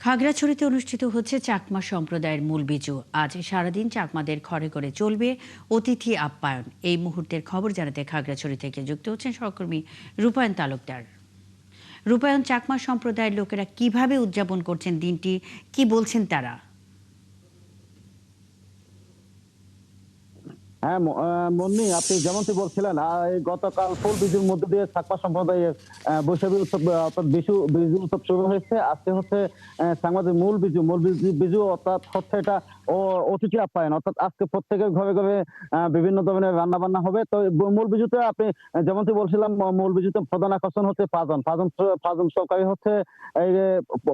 খাগড়াছড়িতে অনুষ্ঠিত হচ্ছে চাকমা সম্প্রদায়ের মূল বিজু। আজ সারাদিন চাকমাদের ঘরে ঘরে চলবে অতিথি আপ্যায়ন। এই মুহূর্তের খবর জানাতে খাগড়াছড়ি থেকে যুক্ত হচ্ছেন সহকর্মী রূপায়ণ তালুকদার। রূপায়ণ, চাকমা সম্প্রদায়ের লোকেরা কিভাবে উদযাপন করছেন দিনটি, কি বলছেন তারা? হ্যাঁ, মুন্নি, আপনি যেমনটি বলছিলেন, গতকাল ফুল বিজুর মধ্য দিয়ে চাকমা সম্প্রদায়ের বৈশাখী উৎসব অর্থাৎ বিজু উৎসব শুরু হয়েছে। আজকে হচ্ছে চাকমাদের মূল বিজু অর্থাৎ হচ্ছে এটা ও অতিথি আপ্যায়ন, অর্থাৎ আজকে প্রত্যেকের ঘরে ঘরে বিভিন্ন ধরনের রান্না বান্না হবে। তো এই মূল বিজুতে আপনি যেমনটি বলছিলাম, মূল বিজুতে প্রধান আকর্ষণ হচ্ছে পাঁচজন পাঁচজন পাঁচজন সরকারি হচ্ছে এই যে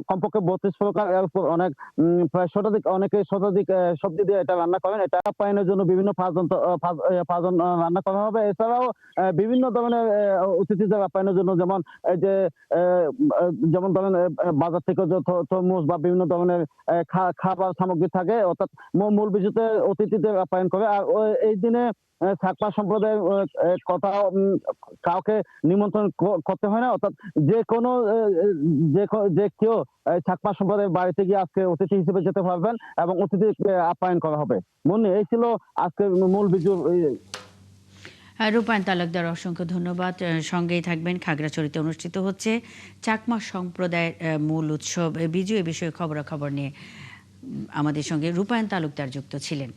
কমপক্ষে 32 প্রকার, এর উপর অনেক প্রায় শতাধিক, অনেকে শতাধিক সবজি দিয়ে এটা রান্না করেন। এটা আপ্যায়নের জন্য বিভিন্ন পাঁচজন রান্না করা হবে। এছাড়াও বিভিন্ন ধরনের অতিথিদের আপ্যায়নের জন্য, যেমন এই যে যেমন ধরেন বাজার থেকে যে তরমুজ বা বিভিন্ন ধরনের খাবার সামগ্রী থাকে, অর্থাৎ মূল বিজুতে অতিথিদের আপ্যায়ন করে। আর এই দিনে চাকমা সম্প্রদায়ের কথা কাউকে নিমন্ত্রণ করতে হয় না, অর্থাৎ যে কোনো যে কেউ চাকমা সম্প্রদায়ের বাড়িতে গিয়ে আজকে অতিথি হিসেবে যেতে পারবেন এবং অতিথি আপ্যায়ন করা হবে। মুন্নি, এই ছিল আজকের মূল বিজু। রূপায়ণ তালুকদার, অসংখ্য ধন্যবাদ। সঙ্গেই থাকবেন। খাগড়াছড়িতে অনুষ্ঠিত হচ্ছে চাকমা সম্প্রদায়ের মূল উৎসব বিজু। এ বিষয়ে খবরাখবর নিয়ে আমাদের সঙ্গে রূপায়ণ তালুকদার যুক্ত ছিলেন।